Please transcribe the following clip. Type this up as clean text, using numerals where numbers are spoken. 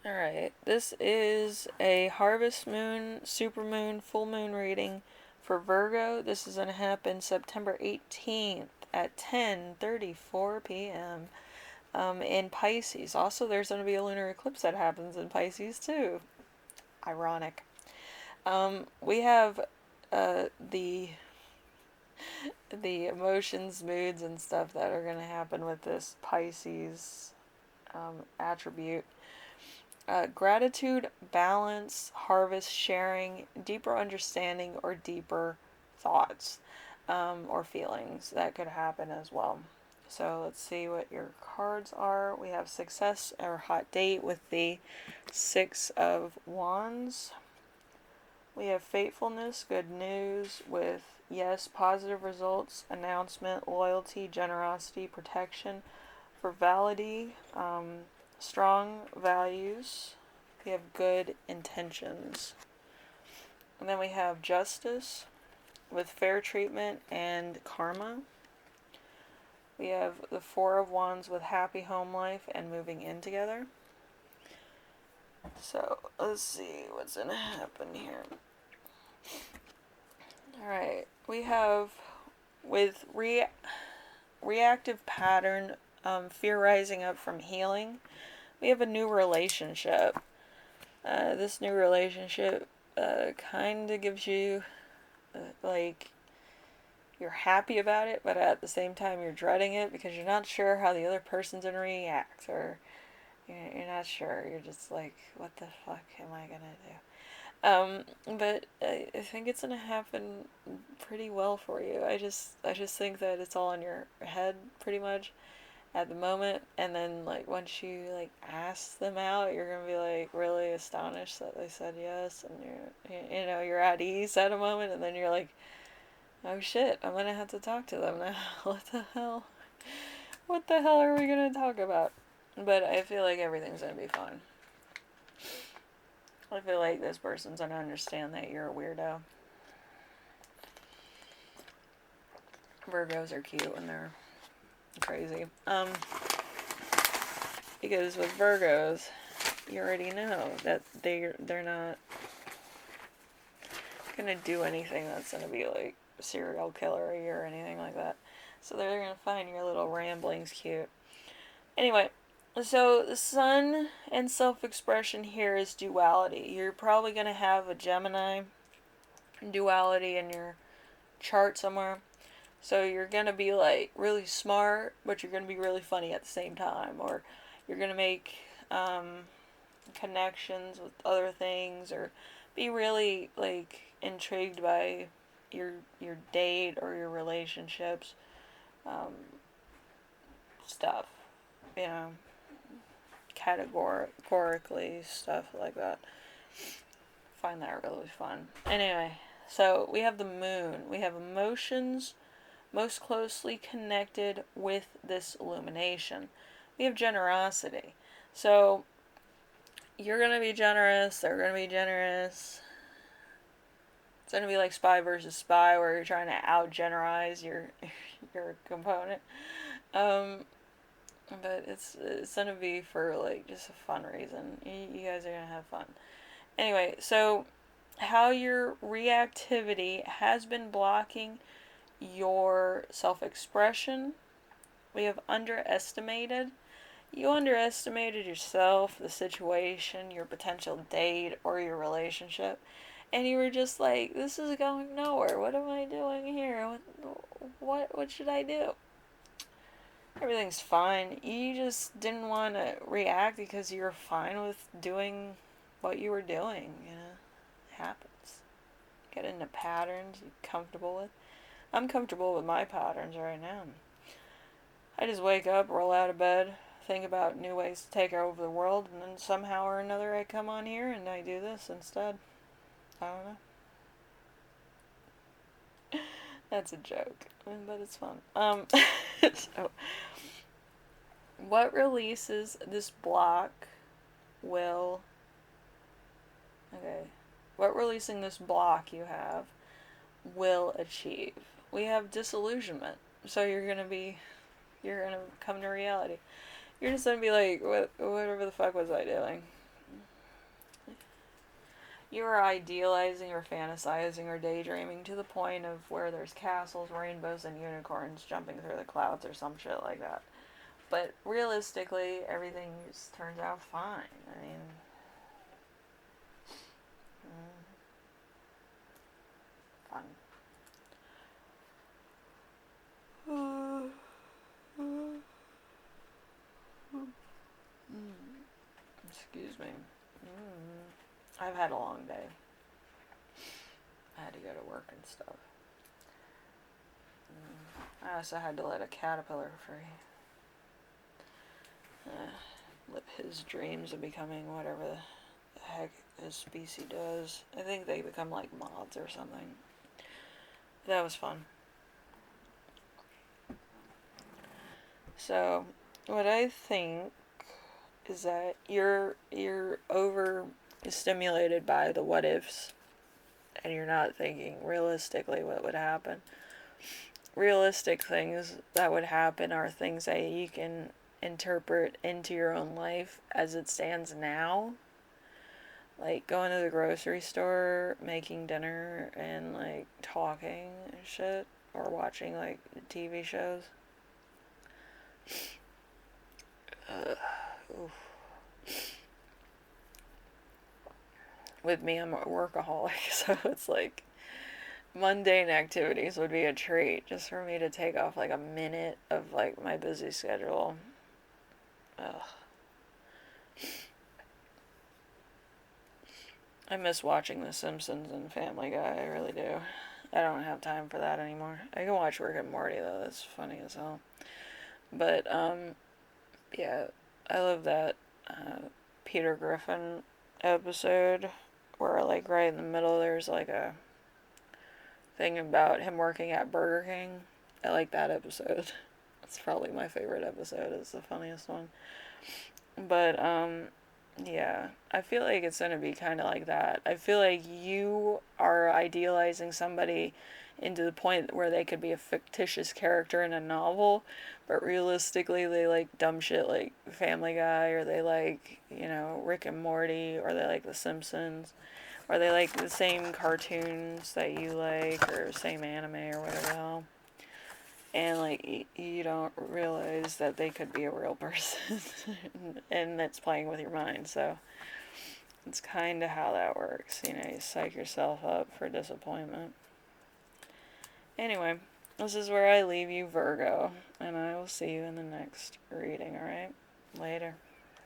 Alright, this is a harvest moon, super moon, full moon reading for Virgo. This is going to happen September 18th at 10:34 p.m. In Pisces. Also, there's going to be a lunar eclipse that happens in Pisces too. Ironic. We have the emotions, moods, and stuff that are going to happen with this Pisces attribute. Gratitude, balance, harvest, sharing, deeper understanding, or deeper thoughts or feelings that could happen as well. So let's see what your cards are. We have success or hot date with the Six of Wands. We have faithfulness, good news with yes, positive results, announcement, loyalty, generosity, protection, frivolity, strong values. We have good intentions. And then we have justice with fair treatment and karma. We have the Four of Wands with happy home life and moving in together. So let's see what's going to happen here. Alright, we have with reactive pattern, fear rising up from healing. We have a new relationship. This new relationship kind of gives you, like, you're happy about it, but at the same time you're dreading it because you're not sure how the other person's going to react, or you're not sure. You're just like, what the fuck am I going to do? But I think it's going to happen pretty well for you. I just think that it's all in your head pretty much at the moment, and then like once you like ask them out, you're gonna be like really astonished that they said yes, and you're at ease at a moment, and then you're like, oh shit, I'm gonna have to talk to them now. What the hell are we gonna talk about? But I feel like everything's gonna be fine. I feel like this person's gonna understand that you're a weirdo. Virgos are cute when they're crazy. Because with Virgos, you already know that they're not gonna do anything that's gonna be like serial killery or anything like that. So they're gonna find your little ramblings cute. Anyway, so the sun and self-expression here is duality. You're probably gonna have a Gemini duality in your chart somewhere. So you're gonna be like really smart, but you're gonna be really funny at the same time, or you're gonna make connections with other things, or be really like intrigued by your date or your relationships stuff, you know, categorically stuff like that. Find that really fun. Anyway, so we have the moon. We have emotions most closely connected with this illumination. We have generosity. So you're going to be generous, they're going to be generous. It's going to be like spy versus spy, where you're trying to out-generalize your component. But it's going to be for like just a fun reason. You guys are going to have fun. Anyway, so how your reactivity has been blocking your self-expression. We have underestimated. You underestimated yourself, the situation, your potential date, or your relationship. And you were just like, this is going nowhere. What am I doing here? What should I do? Everything's fine. You just didn't want to react because you were fine with doing what you were doing, you know? It happens. Get into patterns you're comfortable with. I'm comfortable with my patterns right now. I just wake up, roll out of bed, think about new ways to take over the world, and then somehow or another I come on here and I do this instead. I don't know. That's a joke, but it's fun. So, what releases this block will... Okay. What releasing this block you have will achieve? We have disillusionment. So you're gonna come to reality. You're just gonna be like, whatever the fuck was I doing? You are idealizing or fantasizing or daydreaming to the point of where there's castles, rainbows, and unicorns jumping through the clouds or some shit like that. But realistically, everything just turns out fine. I mean, fun. Excuse me. I've had a long day. I had to go to work and stuff. I also had to let a caterpillar free. Live his dreams of becoming whatever the heck his species does. I think they become like moths or something. That was fun. So, what I think is that you're over stimulated by the what ifs, and you're not thinking realistically what would happen. Realistic things that would happen are things that you can interpret into your own life as it stands now. Like going to the grocery store, making dinner, and like talking and shit, or watching like TV shows. With me, I'm a workaholic, so it's like mundane activities would be a treat just for me to take off like a minute of like my busy schedule. Ugh. I miss watching The Simpsons and Family Guy, I really do. I don't have time for that anymore. I can watch Rick and Morty though, that's funny as hell. But, yeah, I love that Peter Griffin episode where, like, right in the middle there's like a thing about him working at Burger King. I like that episode. It's probably my favorite episode. It's the funniest one. But, yeah, I feel like it's gonna be kind of like that. I feel like you are idealizing somebody into the point where they could be a fictitious character in a novel, but realistically they like dumb shit like Family Guy, or they like, Rick and Morty, or they like The Simpsons, or they like the same cartoons that you like, or same anime, or whatever the hell. And like you don't realize that they could be a real person, and that's playing with your mind. So it's kind of how that works. You psych yourself up for disappointment. Anyway, this is where I leave you, Virgo, and I will see you in the next reading. All right, later.